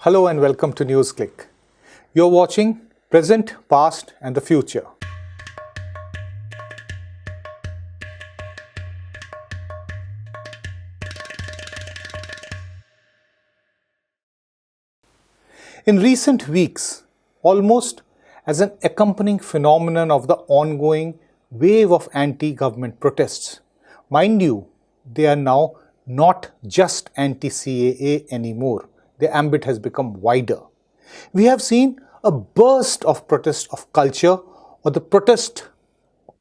Hello and welcome to NewsClick. You're watching Present, Past and the Future. In recent weeks, almost as an accompanying phenomenon of the ongoing wave of anti-government protests, mind you, they are now not just anti-CAA anymore. The ambit has become wider. We have seen a burst of protest of culture or the protest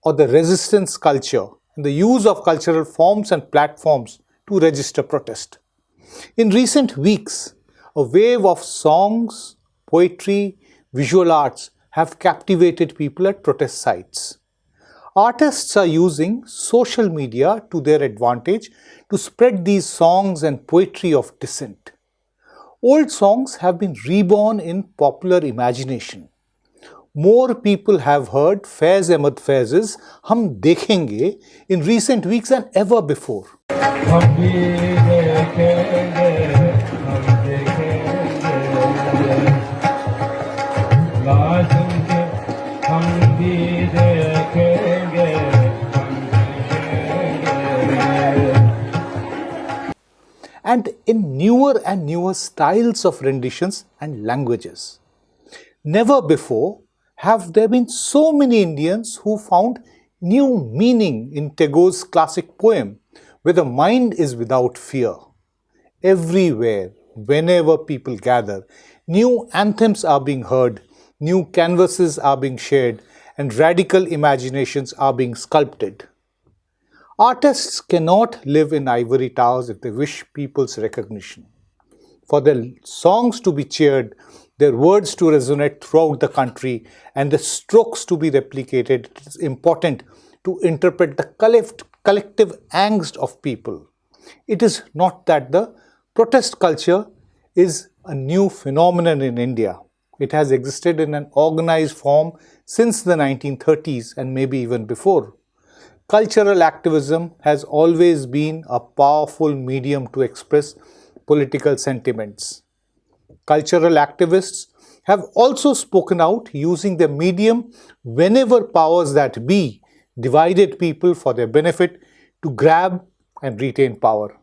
or the resistance culture and the use of cultural forms and platforms to register protest. In recent weeks, a wave of songs, poetry, visual arts have captivated people at protest sites. Artists are using social media to their advantage to spread these songs and poetry of dissent. Old songs have been reborn in popular imagination. More people have heard Faiz Ahmed Faiz's Hum Dekhenge in recent weeks than ever before. And in newer and newer styles of renditions and languages. Never before have there been so many Indians who found new meaning in Tagore's classic poem, where the mind is without fear. Everywhere, whenever people gather, new anthems are being heard, new canvases are being shared, and radical imaginations are being sculpted. Artists cannot live in ivory towers if they wish people's recognition. For their songs to be cheered, their words to resonate throughout the country, and the strokes to be replicated, it is important to interpret the collective angst of people. It is not that the protest culture is a new phenomenon in India. It has existed in an organized form since the 1930s and maybe even before. Cultural activism has always been a powerful medium to express political sentiments. Cultural activists have also spoken out using the medium whenever powers that be divided people for their benefit to grab and retain power.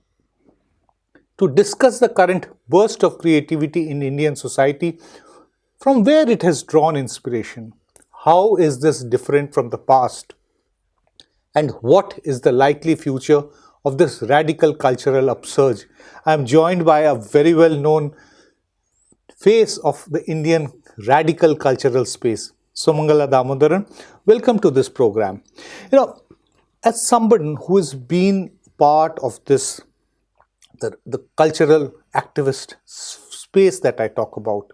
To discuss the current burst of creativity in Indian society, from where it has drawn inspiration, how is this different from the past, and what is the likely future of this radical cultural upsurge? I am joined by a very well-known face of the Indian radical cultural space, Sumangala Damodaran. Welcome to this program. As somebody who has been part of this, the cultural activist space that I talk about,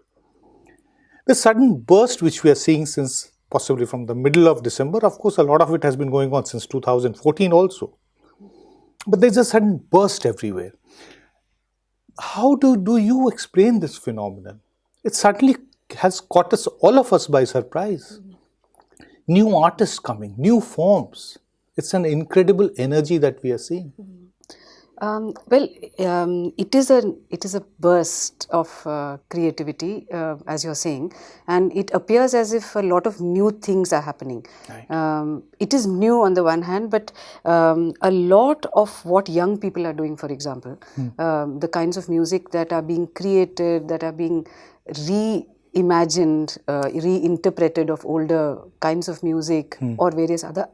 the sudden burst which we are seeing since possibly from the middle of December, of course, a lot of it has been going on since 2014 also. But there's a sudden burst everywhere. How do you explain this phenomenon? It certainly has caught us, all of us, by surprise. New artists coming, new forms. It's an incredible energy that we are seeing. It is a burst of creativity, as you're saying, and it appears as if a lot of new things are happening. Right. It is new on the one hand, but a lot of what young people are doing, for example, the kinds of music that are being created, that are being reimagined, reinterpreted of older kinds of music or various other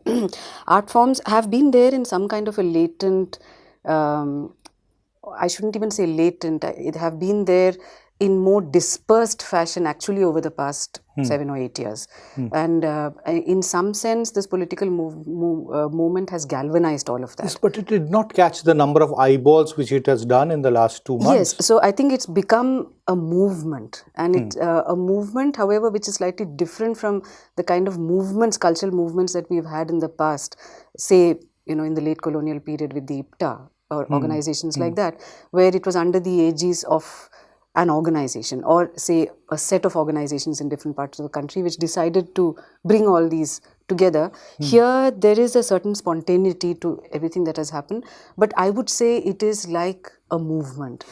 art forms have been there in some kind of a latent, I shouldn't even say latent, it have been there in more dispersed fashion actually over the past 7 or 8 years. And in some sense, this political movement has galvanized all of that. Yes, but it did not catch the number of eyeballs which it has done in the last 2 months. Yes, so I think it's become a movement, and it's a movement, however, which is slightly different from the kind of movements, cultural movements that we've had in the past, say, in the late colonial period with the IPTA or organizations like that, where it was under the aegis of an organization or say a set of organizations in different parts of the country which decided to bring all these together. Here there is a certain spontaneity to everything that has happened, but I would say it is like a movement.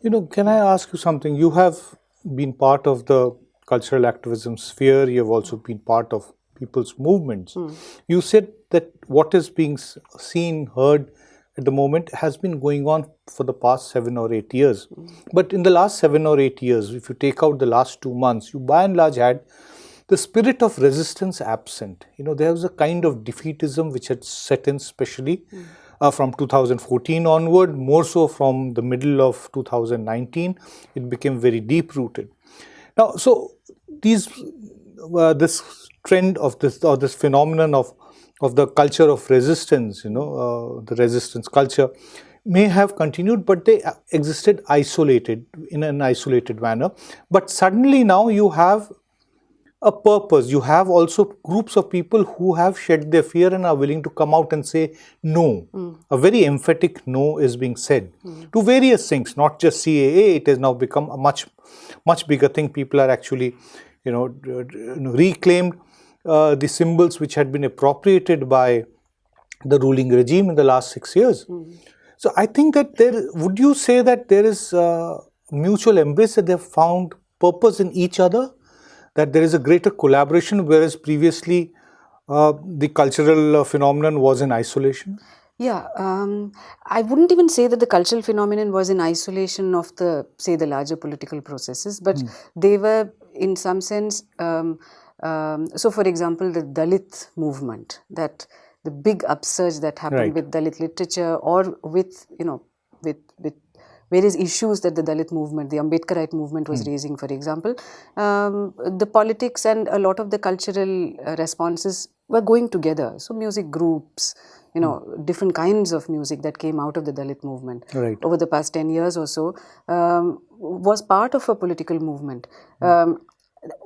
Can I ask you something? You have been part of the cultural activism sphere. You have also been part of people's movements. You said that what is being seen, heard at the moment has been going on for the past 7 or 8 years. But in the last 7 or 8 years, if you take out the last 2 months, you by and large had the spirit of resistance absent. There was a kind of defeatism which had set in, especially from 2014 onward, more so from the middle of 2019. It became very deep rooted. Now, so this trend of this, or this phenomenon of the culture of resistance, the resistance culture, may have continued, but they existed isolated, in an isolated manner. But suddenly now you have a purpose. You have also groups of people who have shed their fear and are willing to come out and say no. A very emphatic no is being said to various things, not just CAA. It has now become a much bigger thing. People are actually, reclaimed the symbols which had been appropriated by the ruling regime in the last 6 years. So I think that would you say that there is mutual embrace, that they have found purpose in each other, that there is a greater collaboration, whereas previously the cultural phenomenon was in isolation? Yeah, I wouldn't even say that the cultural phenomenon was in isolation of the larger political processes, but they were in some sense, so for example, the Dalit movement, that the big upsurge that happened with Dalit literature, or with, with various issues that the Dalit movement, the Ambedkarite movement was raising, for example, the politics and a lot of the cultural responses were going together. So music groups, different kinds of music that came out of the Dalit movement over the past 10 years or so, was part of a political movement.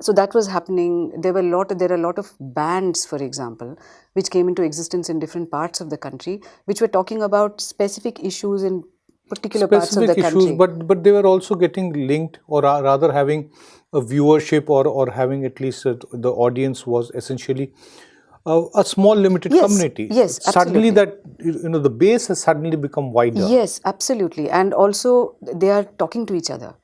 So that was happening. There are a lot of bands, for example, which came into existence in different parts of the country, which were talking about specific issues in particular parts of the country. But they were also getting linked, or rather having a viewership, or having at least the audience was essentially a small limited community. Yes, suddenly that the base has suddenly become wider. Yes, absolutely, and also they are talking to each other,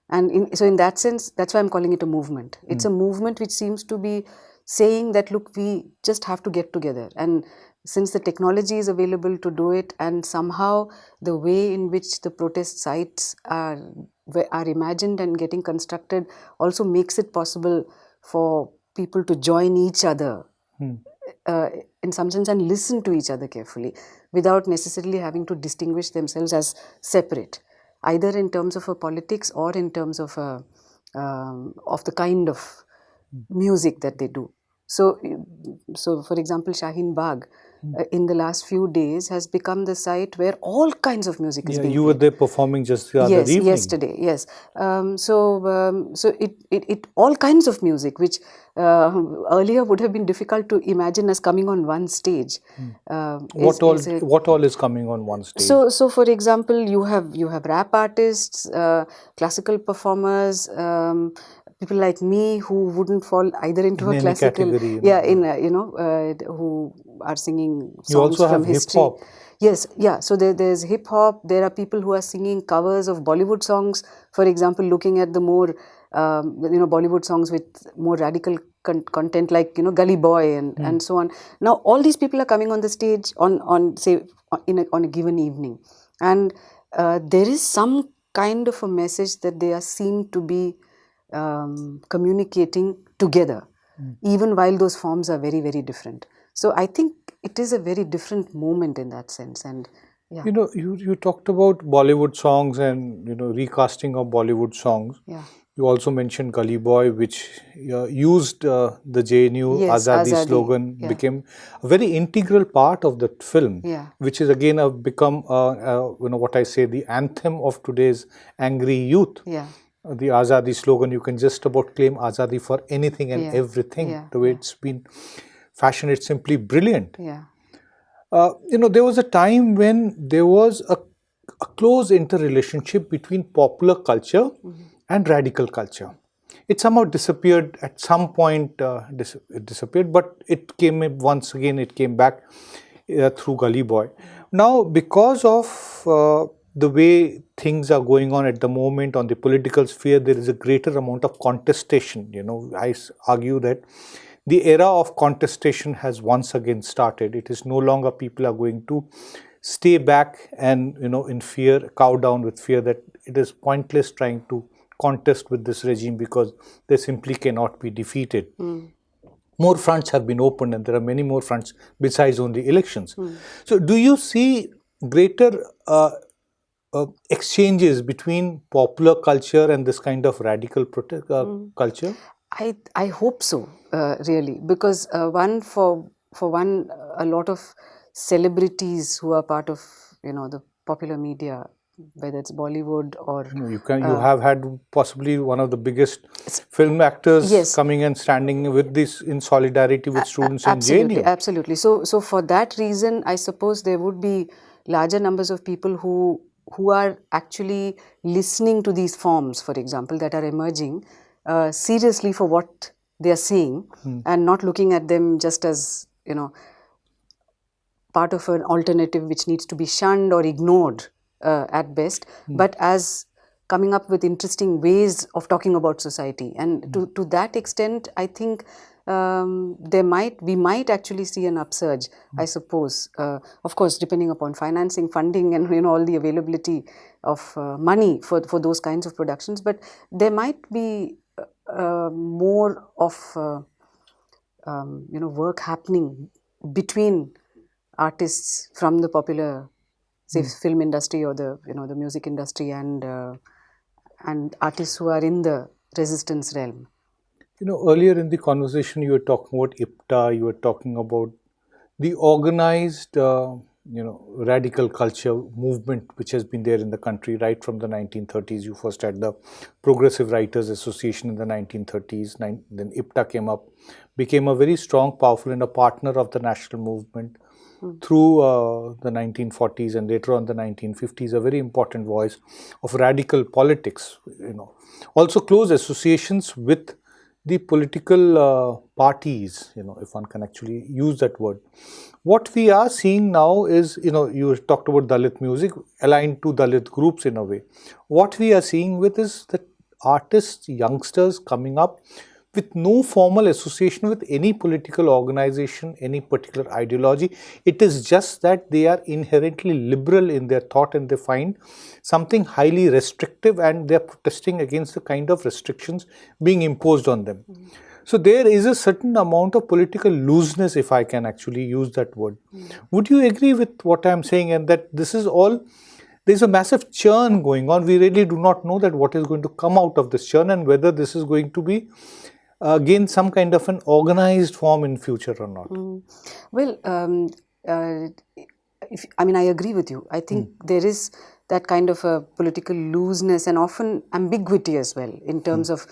and so in that sense, that's why I'm calling it a movement. It's a movement which seems to be saying that, look, we just have to get together, and since the technology is available to do it, and somehow the way in which the protest sites are imagined and getting constructed also makes it possible for people to join each other in some sense and listen to each other carefully without necessarily having to distinguish themselves as separate, either in terms of a politics or in terms of the kind of music that they do. So for example, Shaheen Bagh in the last few days has become the site where all kinds of music is being you were there performing just the other evening. Yesterday, yes. So it all kinds of music, which earlier would have been difficult to imagine as coming on one stage. What all is coming on one stage? So for example, you have rap artists, classical performers, people like me who wouldn't fall either into a classical category, who are singing songs you also from have history. hip hop. Yes, yeah. So there's hip hop. There are people who are singing covers of Bollywood songs. For example, looking at the more Bollywood songs with more radical content, like Gully Boy and so on. Now all these people are coming on the stage on a given evening, and there is some kind of a message that they are seen to be communicating together, even while those forms are very, very different. So I think it is a very different moment in that sense. And yeah, you talked about Bollywood songs and recasting of Bollywood songs. Yeah. You also mentioned Gully Boy, which used the JNU Azadi slogan, became a very integral part of the film, which is again become what I say, the anthem of today's angry youth. Yeah. The Azadi slogan, you can just about claim Azadi for anything and everything. The way it's been fashioned, it's simply brilliant. Yeah. There was a time when there was a close interrelationship between popular culture and radical culture. It somehow disappeared at some point. It disappeared, but it came once again. It came back through Gully Boy. Now, because of the way things are going on at the moment on the political sphere, there is a greater amount of contestation. I argue that the era of contestation has once again started. It is no longer people are going to stay back and, in fear, cow down with fear that it is pointless trying to contest with this regime because they simply cannot be defeated. More fronts have been opened, and there are many more fronts besides only elections. So, do you see greater exchanges between popular culture and this kind of radical culture? I hope so, really, because for one, a lot of celebrities who are part of the popular media, whether it's Bollywood or You have had possibly one of the biggest film actors Yes. coming and standing with this in solidarity with students in absolutely, JNU. absolutely. So for that reason, I suppose there would be larger numbers of people who are actually listening to these forms, for example, that are emerging seriously for what they are saying, and not looking at them just as part of an alternative which needs to be shunned or ignored at best, but as coming up with interesting ways of talking about society. And to that extent, I think we might actually see an upsurge, I suppose. Of course, depending upon financing, funding, and all the availability of money for those kinds of productions. But there might be more of work happening between artists from the popular, say, film industry or the music industry, and artists who are in the resistance realm. Earlier in the conversation, you were talking about IPTA, you were talking about the organized, radical culture movement which has been there in the country right from the 1930s. You first had the Progressive Writers Association in the 1930s, then IPTA came up, became a very strong, powerful, and a partner of the national movement through the 1940s and later on the 1950s, a very important voice of radical politics. Also close associations with the political parties, if one can actually use that word. What we are seeing now is, you talked about Dalit music, aligned to Dalit groups in a way. What we are seeing with is that artists, youngsters coming up with no formal association with any political organization, any particular ideology. It is just that they are inherently liberal in their thought and they find something highly restrictive and they are protesting against the kind of restrictions being imposed on them. So there is a certain amount of political looseness, if I can actually use that word. Would you agree with what I am saying, and that this is all, there's a massive churn going on. We really do not know that what is going to come out of this churn and whether this is going to be gain some kind of an organized form in future or not. Well, I agree with you. I think there is that kind of a political looseness and often ambiguity as well in terms of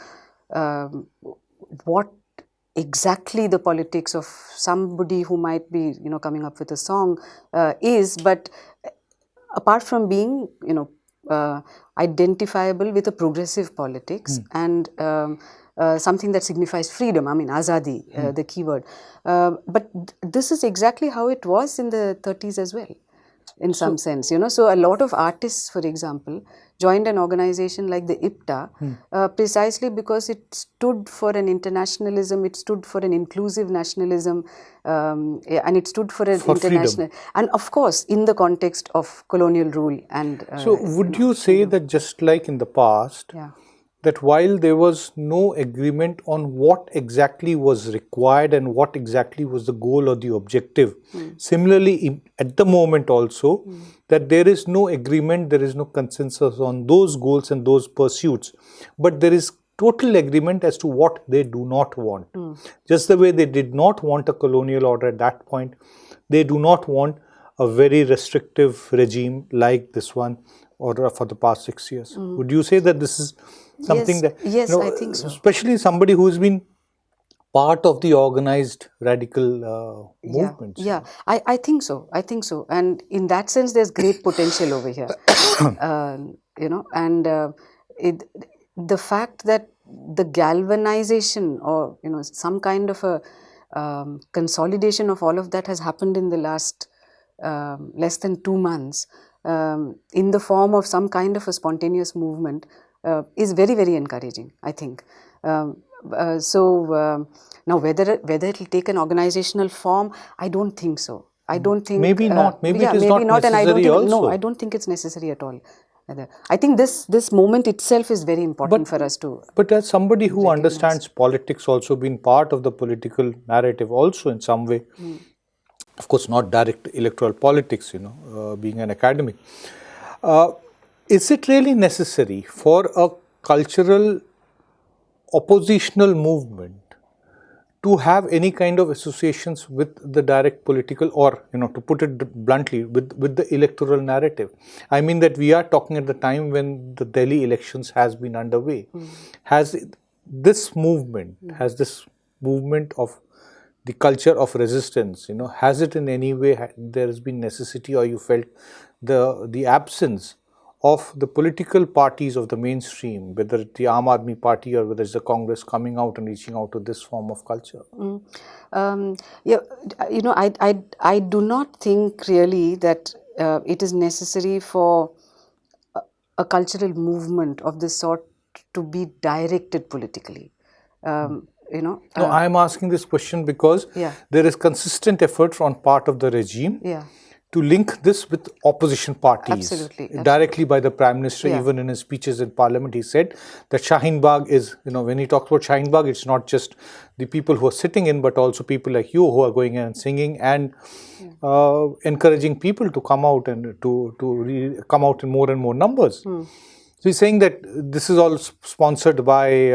what exactly the politics of somebody who might be coming up with a song is, but apart from being identifiable with a progressive politics and something that signifies freedom, azadi, the keyword. But this is exactly how it was in the 30s as well, in some sense. So a lot of artists, for example, joined an organization like the IPTA precisely because it stood for an internationalism, it stood for an inclusive nationalism, and it stood for an international, freedom. and of course in the context of colonial rule. And so would you say that just like in the past, that while there was no agreement on what exactly was required and what exactly was the goal or the objective, similarly at the moment also, that there is no agreement, there is no consensus on those goals and those pursuits, but there is total agreement as to what they do not want. Just the way they did not want a colonial order at that point, they do not want a very restrictive regime like this one or for the past 6 years. Would you say that this is something yes, I think so. Especially somebody who's been part of the organized radical movements? Yeah, I think so. I think so. And in that sense, there's great potential over here. And the fact that the galvanization or, some kind of a consolidation of all of that has happened in the last less than 2 months in the form of some kind of a spontaneous movement is very, very encouraging, I think. Now whether it will take an organizational form, I don't think so. I don't think maybe not. Maybe yeah, it is maybe not and I don't necessary think, also. no, I don't think it's necessary at all. I think this moment itself is very important for us to. But as somebody who understands politics, also been part of the political narrative, also in some way, of course, not direct electoral politics, being an academic. Is it really necessary for a cultural oppositional movement to have any kind of associations with the direct political, or to put it bluntly, with the electoral narrative? I mean that we are talking at the time when the Delhi elections has been underway. Has this movement of the culture of resistance, has it in any way, there has been necessity, or you felt the absence of the political parties of the mainstream, whether it's the Aam Aadmi Party or whether it's the Congress, coming out and reaching out to this form of culture? Yeah, I do not think really that it is necessary for a cultural movement of this sort to be directed politically. No, I'm asking this question because there is consistent effort on part of the regime to link this with opposition parties. Absolutely. Directly by the Prime Minister, even in his speeches in Parliament, he said that Shaheen Bagh is, when he talks about Shaheen Bagh, it's not just the people who are sitting in, but also people like you who are going in and singing and encouraging people to come out and to come out in more and more numbers. So he's saying that this is all sponsored by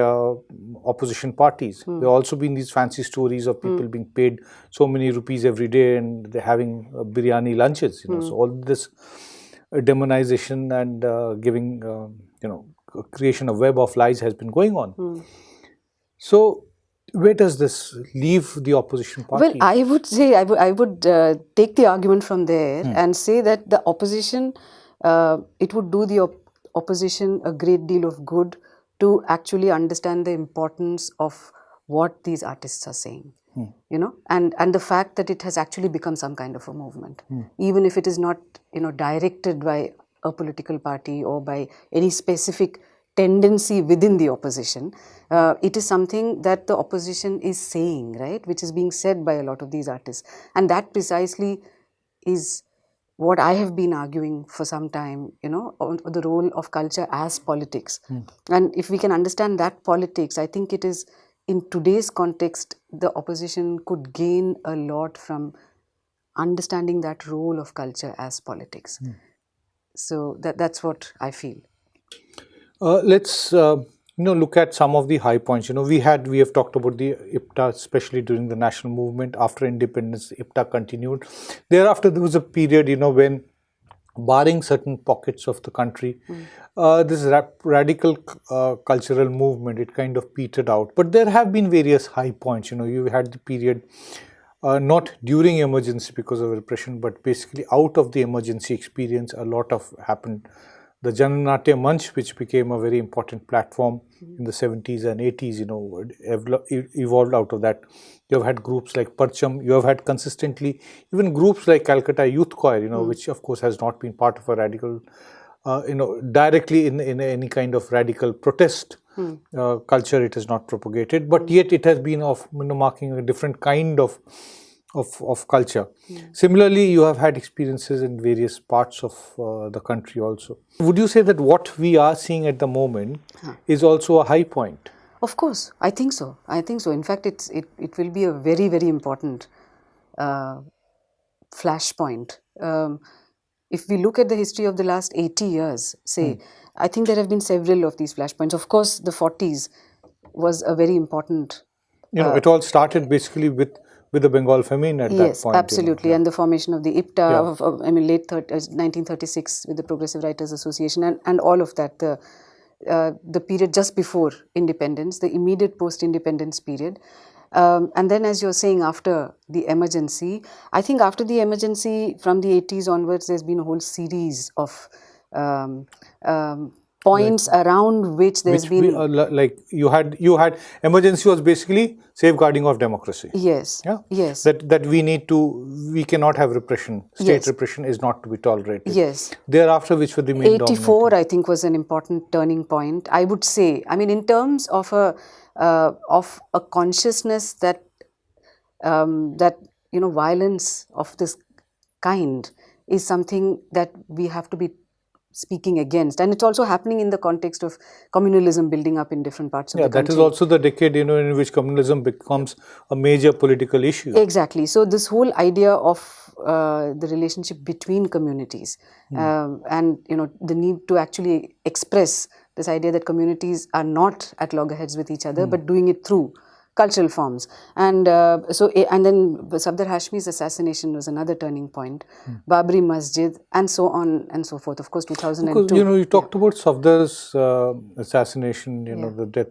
opposition parties. There have also been these fancy stories of people being paid so many rupees every day and they're having biryani lunches. So all this demonization and giving, creation of web of lies has been going on. So where does this leave the opposition party? Well, I would say, I would take the argument from there and say that the opposition, it would do the opposition a great deal of good to actually understand the importance of what these artists are saying, and the fact that it has actually become some kind of a movement, even if it is not, directed by a political party or by any specific tendency within the opposition. It is something that the opposition is saying, right, which is being said by a lot of these artists, and that precisely is what I have been arguing for some time, on the role of culture as politics. And if we can understand that politics, I think it is, in today's context, the opposition could gain a lot from understanding that role of culture as politics. So that's what I feel. Let's look at some of the high points. We have talked about the IPTA, especially during the national movement. After independence, IPTA continued. Thereafter, there was a period, when, barring certain pockets of the country, this radical cultural movement, it kind of petered out. But there have been various high points. You had the period, not during emergency because of repression, but basically out of the emergency experience, a lot of happened. The Jananatya Manch, which became a very important platform in the 70s and 80s, evolved out of that. You have had groups like Parcham. You have had consistently even groups like Calcutta Youth Choir, which of course has not been part of a radical, directly in any kind of radical protest culture. It has not propagated, but yet it has been of marking a different kind of culture. Similarly, you have had experiences in various parts of the country also. Would you say that what we are seeing at the moment is also a high point? Of course, I think so. In fact, it will be a very, very important flashpoint. If we look at the history of the last 80 years, say, I think there have been several of these flashpoints. Of course, the 40s was a very important... it all started basically with the Bengal famine at that point. Yes, absolutely. And the formation of the IPTA, late 1936 with the Progressive Writers Association and all of that. The period just before independence, the immediate post-independence period. And then, as you're saying, after the emergency, I think after the emergency, from the 80s onwards, there's been a whole series of points around which there's which been like you had emergency was basically safeguarding of democracy. yes, Yeah, yes, that we cannot have repression. State Yes. repression is not to be tolerated. yes. Thereafter, which were the main 84, I think, was an important turning point. I would say, I mean, in terms of a consciousness that that violence of this kind is something that we have to be speaking against, and it's also happening in the context of communalism building up in different parts of Yeah, the that country. is also the decade in which communalism becomes a major political issue. Exactly. So this whole idea of the relationship between communities and the need to actually express this idea that communities are not at loggerheads with each other, but doing it through cultural forms. And and then Safdar Hashmi's assassination was another turning point. Babri Masjid, and so on and so forth. Of course, 2002. Because you talked about Safdar's assassination, the death.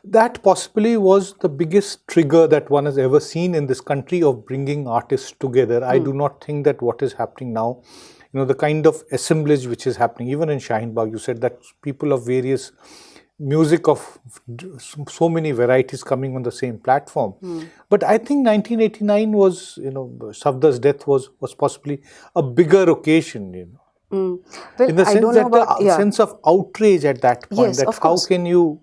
That possibly was the biggest trigger that one has ever seen in this country of bringing artists together. I do not think that what is happening now, the kind of assemblage which is happening, even in Shaheen Bagh, you said that people of various music of so many varieties coming on the same platform. But I think 1989 was, Safdar's death was possibly a bigger occasion, Well, in the I sense don't know that about the sense of outrage at that point, Yes, that of how course. can you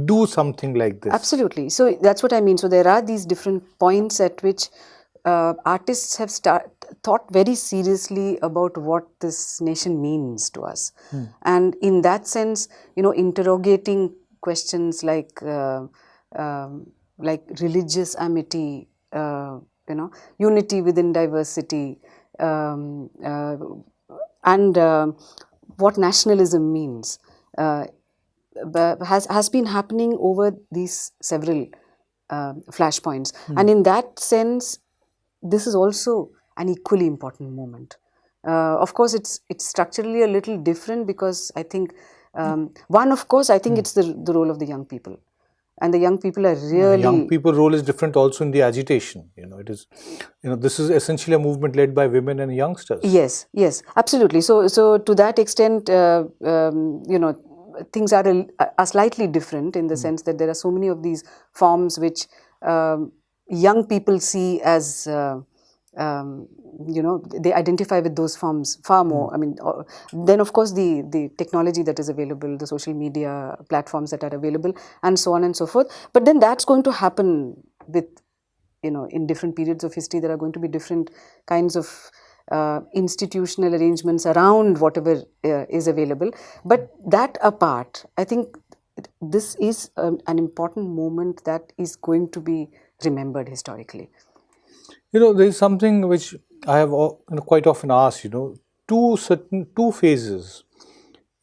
do something like this? Absolutely. So that's what I mean. So there are these different points at which artists have thought very seriously about what this nation means to us, and in that sense, interrogating questions like religious amity, unity within diversity, and what nationalism means. Has been happening over these several flashpoints, and in that sense, this is also an equally important moment. Of course, it's structurally a little different because I think one, of course, I think it's the role of the young people, and the young people are really Young people role is different also in the agitation. It is, this is essentially a movement led by women and youngsters. Yes, yes, absolutely. So to that extent, things are slightly different in the sense that there are so many of these forms which young people see as they identify with those forms far more. I mean, then of course the technology that is available, the social media platforms that are available, and so on and so forth. But then that's going to happen with in different periods of history. There are going to be different kinds of institutional arrangements around whatever is available. But that apart, I think this is an important moment that is going to be remembered historically. There is something which I have quite often asked, two phases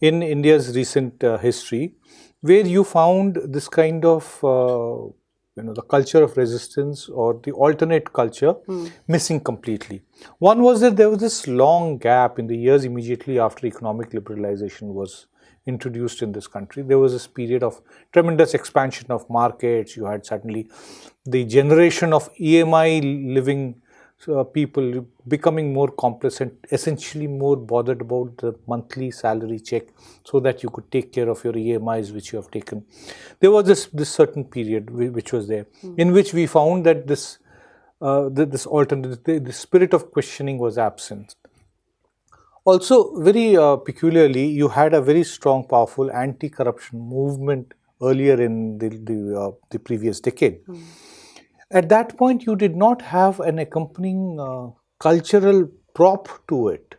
in India's recent history where you found this kind of the culture of resistance or the alternate culture missing completely. One was that there was this long gap in the years immediately after economic liberalization was introduced in this country. There was this period of tremendous expansion of markets. You had suddenly the generation of EMI living people becoming more complacent, essentially more bothered about the monthly salary check so that you could take care of your EMIs which you have taken. There was this certain period which was there in which we found that this alternate, the spirit of questioning was absent. Also, very peculiarly, you had a very strong, powerful anti-corruption movement earlier in the previous decade. At that point, you did not have an accompanying cultural prop to it.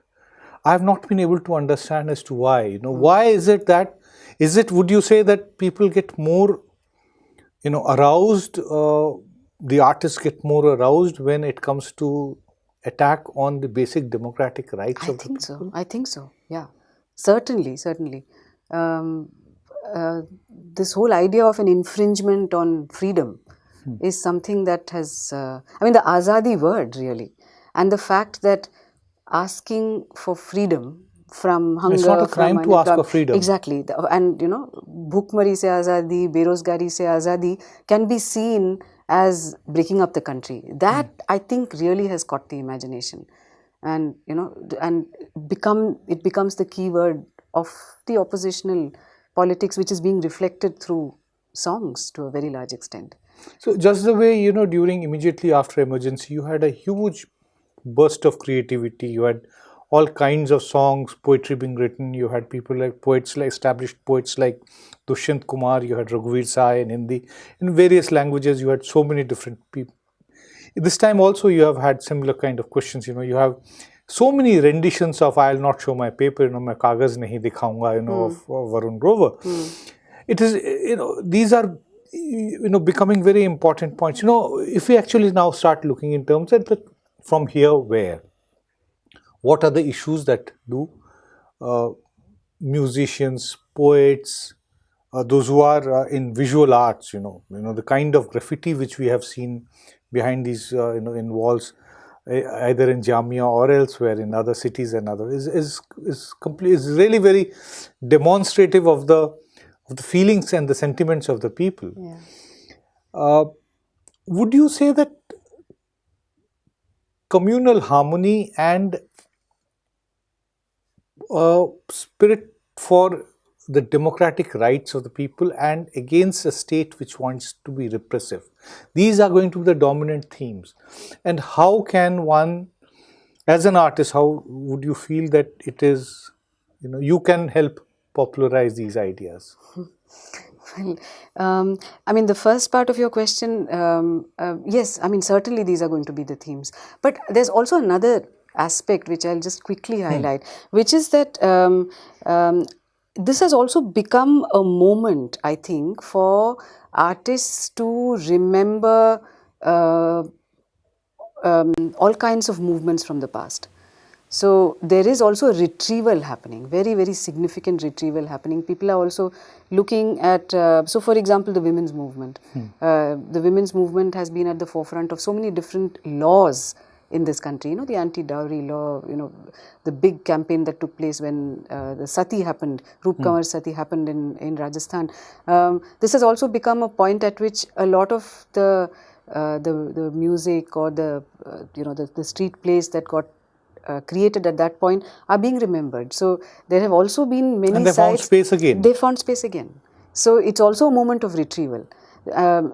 I have not been able to understand as to why. Why is it that? Would you say that people get more, aroused? The artists get more aroused when it comes to attack on the basic democratic rights of the people? I think so. Yeah, certainly. This whole idea of an infringement on freedom is something that has, the Azadi word really, and the fact that asking for freedom from hunger, it's not a crime to ask for freedom. Exactly, and bhukmari se azadi, berozgari se azadi can be seen as breaking up the country. That I think really has caught the imagination, and it becomes the key word of the oppositional politics, which is being reflected through songs to a very large extent. So just the way, during immediately after emergency, you had a huge burst of creativity. You had all kinds of songs, poetry being written. You had people like poets, like established poets like Dushyant Kumar. You had Raghuveer Sai in Hindi. In various languages, you had so many different people. This time also, you have had similar kind of questions. You have so many renditions of "I'll not show my paper," "मैं कागज नहीं दिखाऊंगा," of Varun Grover. It is, these are, becoming very important points. If we actually now start looking in terms of from here where, what are the issues that do musicians, poets, those who are in visual arts, the kind of graffiti which we have seen behind these, in walls, either in Jamia or elsewhere in other cities and other, is really very demonstrative of the feelings and the sentiments of the people. Yeah. Would you say that communal harmony and spirit for the democratic rights of the people and against a state which wants to be repressive, these are going to be the dominant themes? And how can one, as an artist, how would you feel that it is, you can help popularize these ideas? Well, the first part of your question, yes, certainly these are going to be the themes. But there's also another aspect which I'll just quickly highlight, which is that this has also become a moment, I think, for artists to remember all kinds of movements from the past. So there is also a retrieval happening, very, very significant retrieval happening. People are also looking at, so for example, the women's movement. The women's movement has been at the forefront of so many different laws in this country. The anti-dowry law, the big campaign that took place when the Sati happened, Roop Kanwar Sati happened in Rajasthan. This has also become a point at which a lot of the music or the street plays that got created at that point are being remembered. So there have also been many and they found space again. They found space again. So it's also a moment of retrieval.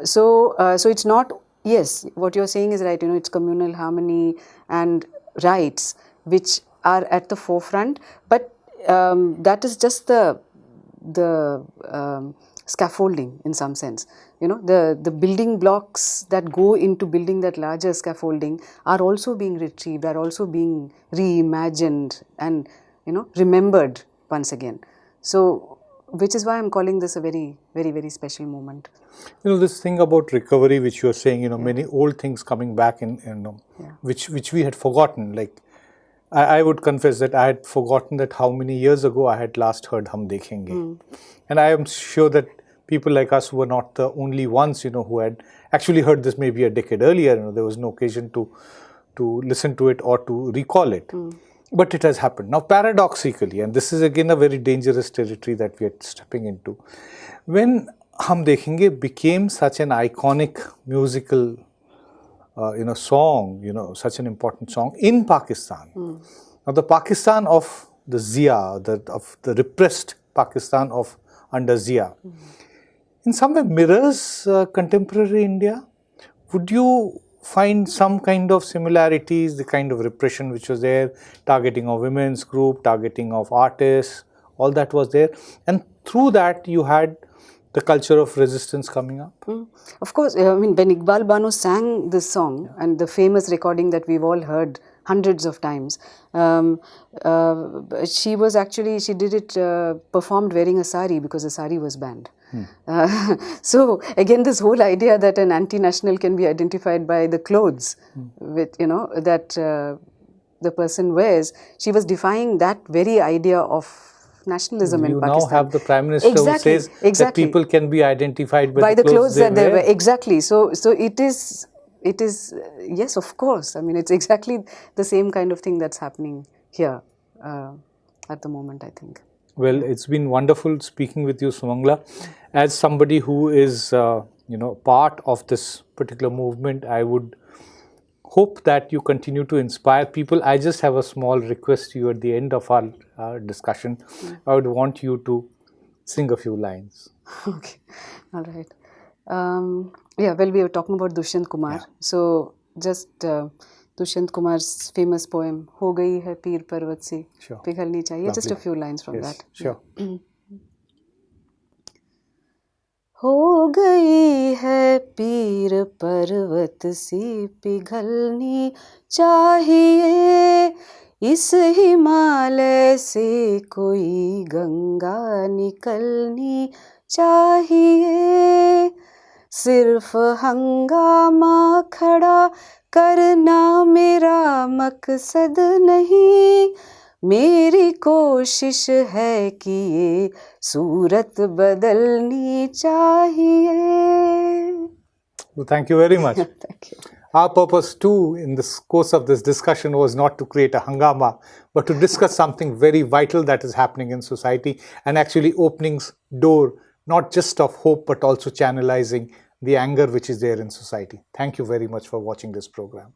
So it's not, yes, what you're saying is right, it's communal harmony and rights which are at the forefront, but that is just the scaffolding in some sense. The building blocks that go into building that larger scaffolding are also being retrieved, are also being reimagined and, remembered once again. So, which is why I'm calling this a very, very, very special moment. This thing about recovery, which you're saying, many old things coming back which we had forgotten. Like, I would confess that I had forgotten that how many years ago I had last heard Hum Dekhenge. And I am sure that people like us were not the only ones, who had actually heard this maybe a decade earlier. There was no occasion to listen to it or to recall it. But it has happened. Now, paradoxically, and this is again a very dangerous territory that we are stepping into, when Hum Dekhenge became such an iconic musical song, such an important song in Pakistan. Now, the Pakistan of the Zia, of the repressed Pakistan of under Zia, in some way mirrors contemporary India. Would you find some kind of similarities, the kind of repression which was there, targeting of women's group, targeting of artists, all that was there, and through that you had the culture of resistance coming up? Of course, when Iqbal Bano sang this song, and the famous recording that we've all heard hundreds of times, she did it performed wearing a sari because the sari was banned. So again, this whole idea that an anti-national can be identified by the clothes with, that the person wears, she was defying that very idea of nationalism in Pakistan. You now have the Prime Minister who says that people can be identified by the clothes that they wear. Exactly. So it is, yes, of course. It's exactly the same kind of thing that's happening here at the moment, I think. Well, it's been wonderful speaking with you, Sumangla. As somebody who is, part of this particular movement, I would hope that you continue to inspire people. I just have a small request to you at the end of our discussion. I would want you to sing a few lines. Okay, all right. Yeah, well, we were talking about Dushyant Kumar. Yeah. So, just Dushyant Kumar's famous poem, "हो गई है पीर पर्वत से Sure. पिघलनी चाहिए." Just a Lovely. few lines from Yes, that. sure. हो गई है पीर पर्वत सी पिघलनी चाहिए, इस हिमालय से कोई गंगा निकलनी चाहिए, सिर्फ हंगामा खड़ा करना मेरा मकसद नहीं, मेरी कोशिश है कि ये सूरत बदलनी चाहिए. Well, thank you very much. Thank you. Our purpose too in this course of this discussion was not to create a hangama, but to discuss something very vital that is happening in society and actually opening door not just of hope but also channelizing the anger which is there in society. Thank you very much for watching this program.